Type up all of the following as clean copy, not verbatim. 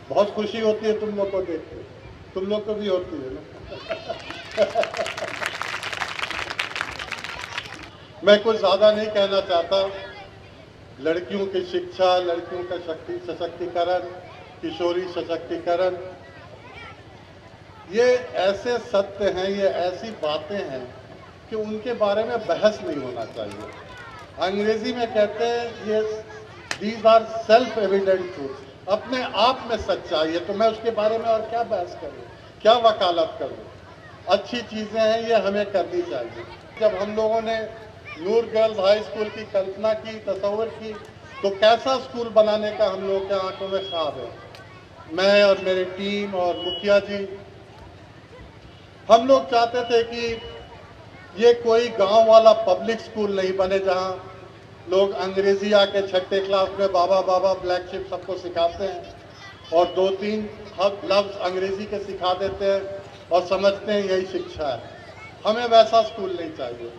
बहुत खुशी होती है तुम लोग को देख के, तुम लोग को भी होती है ना। मैं कुछ ज्यादा नहीं कहना चाहता। लड़कियों की शिक्षा, लड़कियों का सशक्तिकरण, किशोरी सशक्तिकरण, ये ऐसे सत्य हैं, ये ऐसी बातें हैं कि उनके बारे में बहस नहीं होना चाहिए। अंग्रेजी में कहते हैं ये these are self evident truth, अपने आप में सच्चाई है, तो मैं उसके बारे में और क्या बहस करूं, क्या वकालत करूं। अच्छी चीजें हैं, ये हमें करनी चाहिए। जब हम लोगों ने नूर गर्ल्स हाई स्कूल की कल्पना की, तस्वर की, तो कैसा स्कूल बनाने का हम लोग के आंखों में ख्वाब है। मैं और मेरी टीम और मुखिया जी, हम लोग चाहते थे कि ये कोई गांव वाला पब्लिक स्कूल नहीं बने जहां लोग अंग्रेजी आके छठे क्लास में बाबा बाबा ब्लैक शिप सबको सिखाते हैं और 2-3 लफ्ज अंग्रेजी के सिखा देते हैं और समझते हैं यही शिक्षा है। हमें वैसा स्कूल नहीं चाहिए।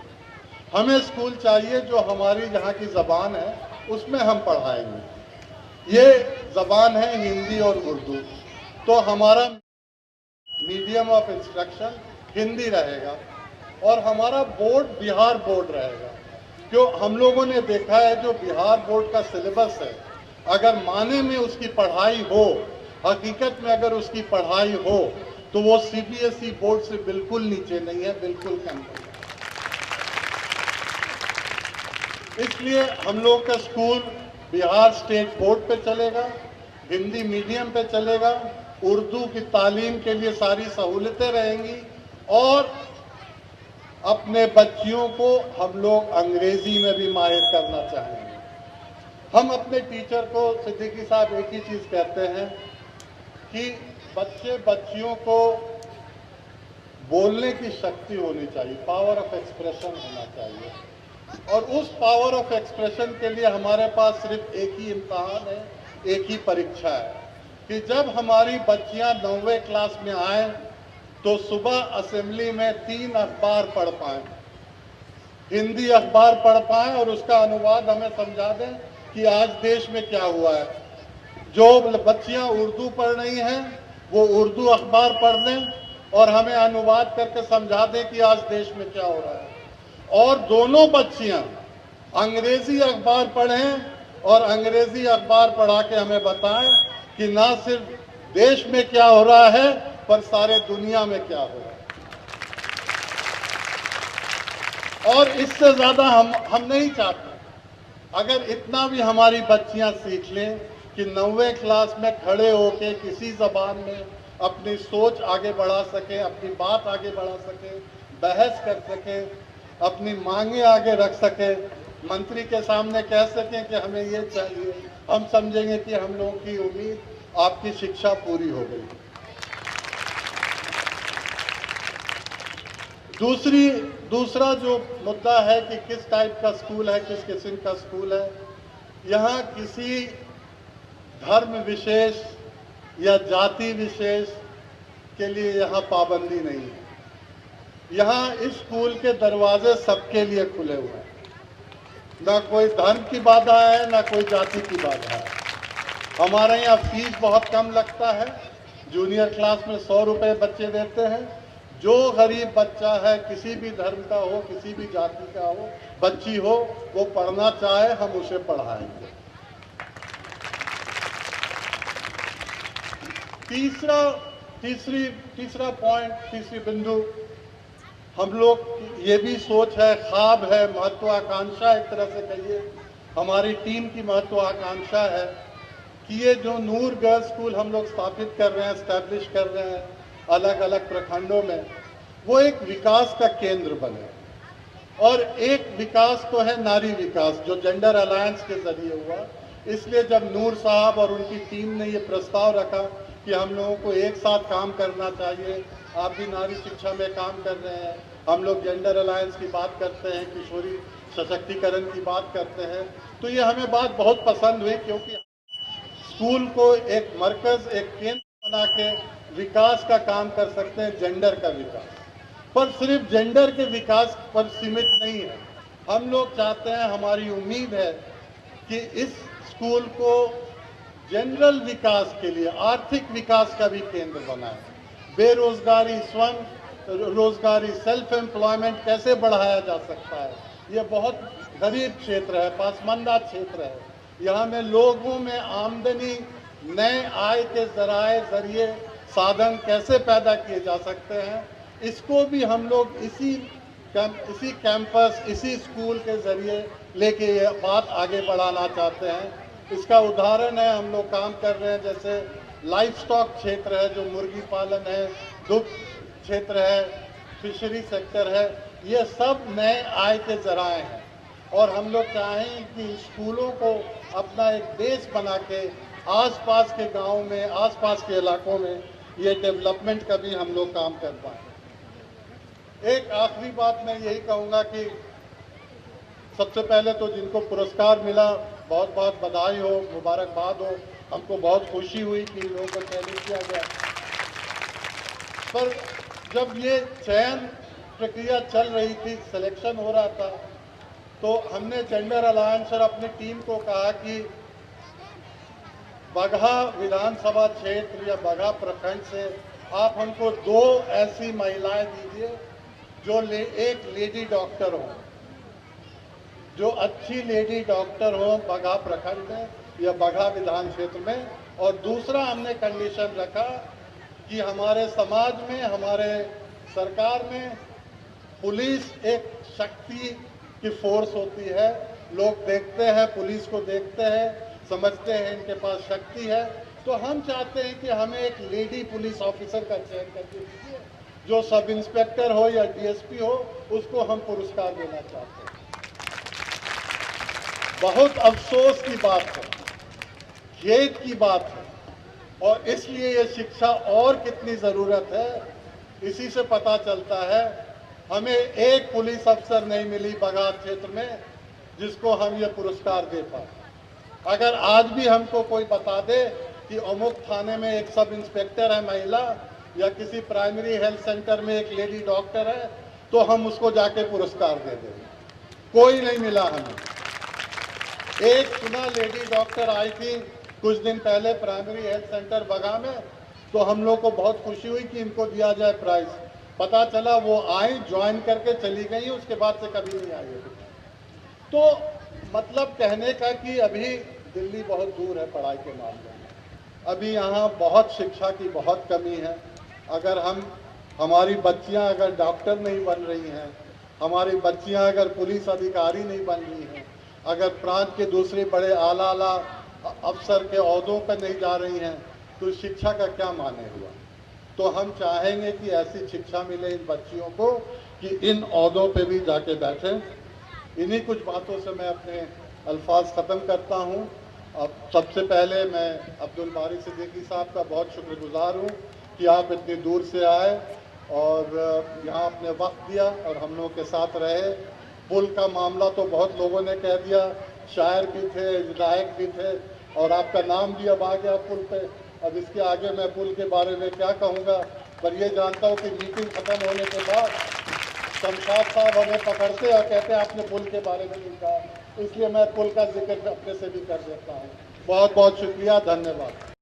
हमें स्कूल चाहिए जो हमारी जहाँ की ज़बान है उसमें हम पढ़ाएंगे। ये ज़बान है हिंदी और उर्दू, तो हमारा मीडियम ऑफ इंस्ट्रक्शन हिंदी रहेगा और हमारा बोर्ड बिहार बोर्ड रहेगा। क्यों, हम लोगों ने देखा है जो बिहार बोर्ड का सिलेबस है, अगर माने में उसकी पढ़ाई हो, हकीकत में अगर उसकी पढ़ाई हो, तो वो सीबीएसई बोर्ड से बिल्कुल नीचे नहीं है, बिल्कुल कम है। इसलिए हम लोग का स्कूल बिहार स्टेट बोर्ड पे चलेगा, हिंदी मीडियम पे चलेगा, उर्दू की तालीम के लिए सारी सहूलतें रहेंगी और अपने बच्चियों को हम लोग अंग्रेजी में भी माहिर करना चाहेंगे। हम अपने टीचर को, सिद्दीकी साहब, एक ही चीज कहते हैं कि बच्चे बच्चियों को बोलने की शक्ति होनी चाहिए, पावर ऑफ एक्सप्रेशन होना चाहिए। और उस पावर ऑफ एक्सप्रेशन के लिए हमारे पास सिर्फ एक ही इम्तहान है, एक ही परीक्षा है कि जब हमारी बच्चियां 9वीं क्लास में आए तो सुबह असेंबली में 3 अखबार पढ़ पाएं, हिंदी अखबार पढ़ पाएं और उसका अनुवाद हमें समझा दें कि आज देश में क्या हुआ है। जो बच्चियां उर्दू पढ़ रही हैं वो उर्दू अखबार पढ़ लें और हमें अनुवाद करके समझा दें कि आज देश में क्या हो रहा है। और दोनों बच्चियां अंग्रेजी अखबार पढ़ें और अंग्रेजी अखबार पढ़ा के हमें बताएं कि ना सिर्फ देश में क्या हो रहा है पर सारे दुनिया में क्या हो रहा है। और इससे ज्यादा हम नहीं चाहते। अगर इतना भी हमारी बच्चियां सीख लें कि 9वीं क्लास में खड़े होके किसी जबान में अपनी सोच आगे बढ़ा सके, अपनी बात आगे बढ़ा सके, बहस कर सके, अपनी मांगे आगे रख सके, मंत्री के सामने कह सकें कि हमें ये चाहिए, हम समझेंगे कि हम लोगों की उम्मीद, आपकी शिक्षा पूरी हो गई। दूसरा जो मुद्दा है कि किस टाइप का स्कूल है, किस किस्म का स्कूल है। यहाँ किसी धर्म विशेष या जाति विशेष के लिए यहाँ पाबंदी नहीं है। यहाँ इस स्कूल के दरवाजे सबके लिए खुले हुए हैं, ना कोई धर्म की बाधा है, ना कोई जाति की बाधा है। हमारे यहाँ फीस बहुत कम लगता है, जूनियर क्लास में 100 रुपये बच्चे देते हैं। जो गरीब बच्चा है, किसी भी धर्म का हो, किसी भी जाति का हो, बच्ची हो, वो पढ़ना चाहे, हम उसे पढ़ाएंगे। तीसरा पॉइंट, तीसरी बिंदु, हम लोग ये भी सोच है, ख्वाब है, महत्वाकांक्षा, एक तरह से कहिए हमारी टीम की महत्वाकांक्षा है कि ये जो नूर गर्ल्स स्कूल हम लोग स्थापित कर रहे हैं, एस्टैब्लिश कर रहे हैं अलग अलग प्रखंडों में, वो एक विकास का केंद्र बने। और एक विकास तो है नारी विकास, जो जेंडर अलायंस के जरिए हुआ। इसलिए जब नूर साहब और उनकी टीम ने ये प्रस्ताव रखा कि हम लोगों को एक साथ काम करना चाहिए, आप भी नारी शिक्षा में काम कर रहे हैं, हम लोग जेंडर अलायंस की बात करते हैं, किशोरी सशक्तिकरण की बात करते हैं, तो ये हमें बात बहुत पसंद हुई, क्योंकि स्कूल को एक मरकज, एक केंद्र बना के विकास का काम कर सकते हैं, जेंडर का विकास। पर सिर्फ जेंडर के विकास पर सीमित नहीं है। हम लोग चाहते हैं, हमारी उम्मीद है कि इस स्कूल को जनरल विकास के लिए, आर्थिक विकास का भी केंद्र बनाए। बेरोजगारी, स्वयं रोजगारी, सेल्फ एम्प्लॉयमेंट कैसे बढ़ाया जा सकता है। ये बहुत गरीब क्षेत्र है, पासमानदा क्षेत्र है। यहाँ में लोगों में आमदनी, नए आय के जरिए साधन कैसे पैदा किए जा सकते हैं, इसको भी हम लोग इसी कैंपस, इसी स्कूल के जरिए लेके ये बात आगे बढ़ाना चाहते हैं। इसका उदाहरण है, हम लोग काम कर रहे हैं जैसे लाइफ स्टॉक क्षेत्र है, जो मुर्गी पालन है, दुग्ध क्षेत्र है, फिशरी सेक्टर है, ये सब नए आय के जराए हैं। और हम लोग चाहें कि स्कूलों को अपना एक बेस बना के आसपास के गांव में, आसपास के इलाकों में ये डेवलपमेंट का भी हम लोग काम कर पाएं। एक आखिरी बात मैं यही कहूँगा कि सबसे पहले तो जिनको पुरस्कार मिला, बहुत बहुत बधाई हो, मुबारकबाद हो। हमको बहुत खुशी हुई कि इन लोगों को चयनित किया गया। पर जब ये चयन प्रक्रिया चल रही थी, सिलेक्शन हो रहा था, तो हमने जेंडर अलायंस और अपनी टीम को कहा कि बगहा विधानसभा क्षेत्र या बगहा प्रखंड से आप हमको 2 ऐसी महिलाएं दीजिए जो एक लेडी डॉक्टर हो, जो अच्छी लेडी डॉक्टर हो बगहा प्रखंड में या बगहा विधान क्षेत्र में। और दूसरा हमने कंडीशन रखा कि हमारे समाज में, हमारे सरकार में पुलिस एक शक्ति की फोर्स होती है। लोग देखते हैं, पुलिस को देखते हैं, समझते हैं इनके पास शक्ति है। तो हम चाहते हैं कि हमें एक लेडी पुलिस ऑफिसर का चयन करके दीजिए, जो सब इंस्पेक्टर हो या डीएसपी हो, उसको हम पुरस्कार देना चाहते हैं। बहुत अफसोस की बात है, खेद की बात है, और इसलिए ये शिक्षा और कितनी ज़रूरत है, इसी से पता चलता है। हमें एक पुलिस अफसर नहीं मिली बगहा क्षेत्र में जिसको हम ये पुरस्कार दे पाए। अगर आज भी हमको कोई बता दे कि अमुक थाने में एक सब इंस्पेक्टर है महिला, या किसी प्राइमरी हेल्थ सेंटर में एक लेडी डॉक्टर है, तो हम उसको जाके पुरस्कार दे देंगे। कोई नहीं मिला हमें। एक चुना लेडी डॉक्टर आई थी कुछ दिन पहले प्राइमरी हेल्थ सेंटर बगहा में, तो हम लोग को बहुत खुशी हुई कि इनको दिया जाए प्राइज। पता चला वो आई, ज्वाइन करके चली गई, उसके बाद से कभी नहीं आई। तो मतलब कहने का कि अभी दिल्ली बहुत दूर है पढ़ाई के मामले में। अभी यहाँ बहुत शिक्षा की बहुत कमी है। अगर हमारी बच्चियाँ अगर डॉक्टर नहीं बन रही हैं, हमारी बच्चियाँ अगर पुलिस अधिकारी नहीं बन रही हैं, अगर प्रांत के दूसरे बड़े आला अफसर के ओहदों पर नहीं जा रही हैं, तो शिक्षा का क्या माने हुआ। तो हम चाहेंगे कि ऐसी शिक्षा मिले इन बच्चियों को कि इन ओहदों पे भी जाके बैठें। इन्हीं कुछ बातों से मैं अपने अल्फाज ख़त्म करता हूँ। अब सबसे पहले मैं अब्दुल बारी सिद्दीकी साहब का बहुत शुक्रगुजार हूँ कि आप इतनी दूर से आए और यहाँ अपने वक्त दिया और हम लोगों के साथ रहे। पुल का मामला तो बहुत लोगों ने कह दिया, शायर भी थे, विधायक भी थे, और आपका नाम भी अब आ गया पुल पे। अब इसके आगे मैं पुल के बारे में क्या कहूँगा, पर ये जानता हूँ कि मीटिंग ख़त्म होने के बाद शमशाद साहब हमें पकड़ते और कहते हैं आपने पुल के बारे में नहीं कहा, इसलिए मैं पुल का जिक्र अपने से भी कर देता हूँ। बहुत बहुत शुक्रिया, धन्यवाद।